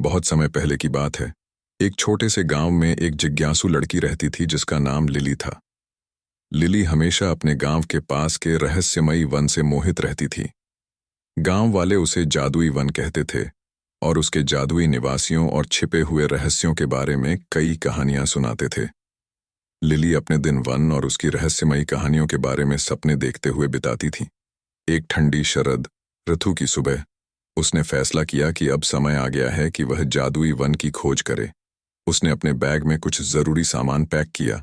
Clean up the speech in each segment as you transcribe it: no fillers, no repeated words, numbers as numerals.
बहुत समय पहले की बात है। एक छोटे से गांव में एक जिज्ञासु लड़की रहती थी जिसका नाम लिली था। लिली हमेशा अपने गांव के पास के रहस्यमयी वन से मोहित रहती थी। गांव वाले उसे जादुई वन कहते थे और उसके जादुई निवासियों और छिपे हुए रहस्यों के बारे में कई कहानियां सुनाते थे। लिली अपने दिन वन और उसकी रहस्यमयी कहानियों के बारे में सपने देखते हुए बिताती थी। एक ठंडी शरद ऋतु की सुबह उसने फैसला किया कि अब समय आ गया है कि वह जादुई वन की खोज करे। उसने अपने बैग में कुछ जरूरी सामान पैक किया,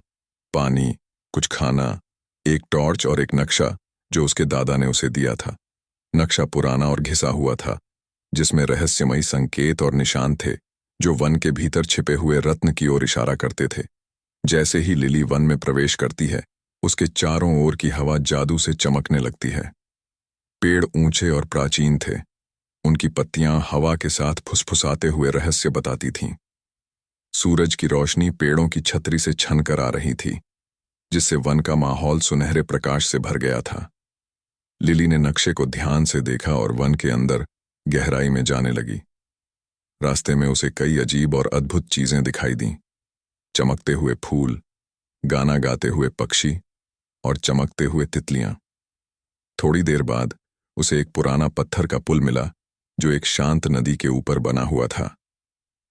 पानी, कुछ खाना, एक टॉर्च और एक नक्शा जो उसके दादा ने उसे दिया था। नक्शा पुराना और घिसा हुआ था, जिसमें रहस्यमयी संकेत और निशान थे जो वन के भीतर छिपे हुए रत्न की ओर इशारा करते थे। जैसे ही लिली वन में प्रवेश करती है, उसके चारों ओर की हवा जादू से चमकने लगती है। पेड़ ऊंचे और प्राचीन थे, उनकी पत्तियां हवा के साथ फुसफुसाते हुए रहस्य बताती थीं। सूरज की रोशनी पेड़ों की छतरी से छन कर आ रही थी, जिससे वन का माहौल सुनहरे प्रकाश से भर गया था। लिली ने नक्शे को ध्यान से देखा और वन के अंदर गहराई में जाने लगी। रास्ते में उसे कई अजीब और अद्भुत चीजें दिखाई दीं। चमकते हुए फूल, गाना गाते हुए पक्षी और चमकते हुए तितलियां। थोड़ी देर बाद उसे एक पुराना पत्थर का पुल मिला जो एक शांत नदी के ऊपर बना हुआ था।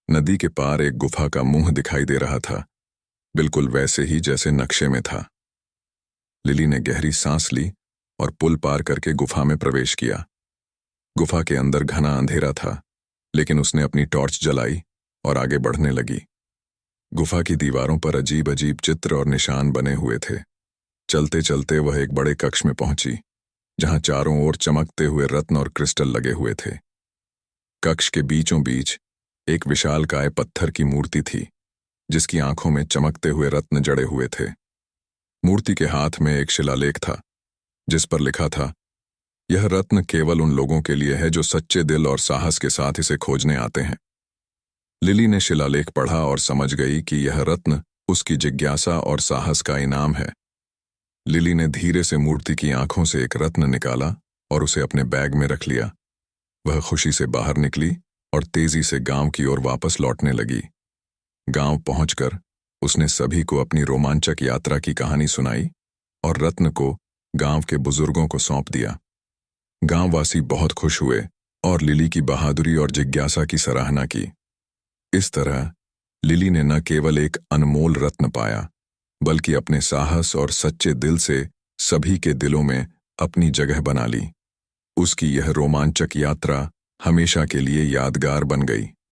नदी के पार एक गुफा का मुंह दिखाई दे रहा था, बिल्कुल वैसे ही जैसे नक्शे में था। लिली ने गहरी सांस ली और पुल पार करके गुफा में प्रवेश किया। गुफा के अंदर घना अंधेरा था, लेकिन उसने अपनी टॉर्च जलाई और आगे बढ़ने लगी। गुफा की दीवारों पर अजीब अजीब चित्र और निशान बने हुए थे। चलते चलते वह एक बड़े कक्ष में पहुंची, जहां चारों ओर चमकते हुए रत्न और क्रिस्टल लगे हुए थे। कक्ष के बीचों बीच एक विशालकाय पत्थर की मूर्ति थी, जिसकी आंखों में चमकते हुए रत्न जड़े हुए थे। मूर्ति के हाथ में एक शिलालेख था, जिस पर लिखा था, यह रत्न केवल उन लोगों के लिए है जो सच्चे दिल और साहस के साथ इसे खोजने आते हैं। लिली ने शिलालेख पढ़ा और समझ गई कि यह रत्न उसकी जिज्ञासा और साहस का इनाम है। लिली ने धीरे से मूर्ति की आंखों से एक रत्न निकाला और उसे अपने बैग में रख लिया। वह खुशी से बाहर निकली और तेजी से गांव की ओर वापस लौटने लगी। गांव पहुंचकर उसने सभी को अपनी रोमांचक यात्रा की कहानी सुनाई और रत्न को गांव के बुजुर्गों को सौंप दिया। गांववासी बहुत खुश हुए और लिली की बहादुरी और जिज्ञासा की सराहना की। इस तरह लिली ने न केवल एक अनमोल रत्न पाया, बल्कि अपने साहस और सच्चे दिल से सभी के दिलों में अपनी जगह बना ली। उसकी यह रोमांचक यात्रा हमेशा के लिए यादगार बन गई।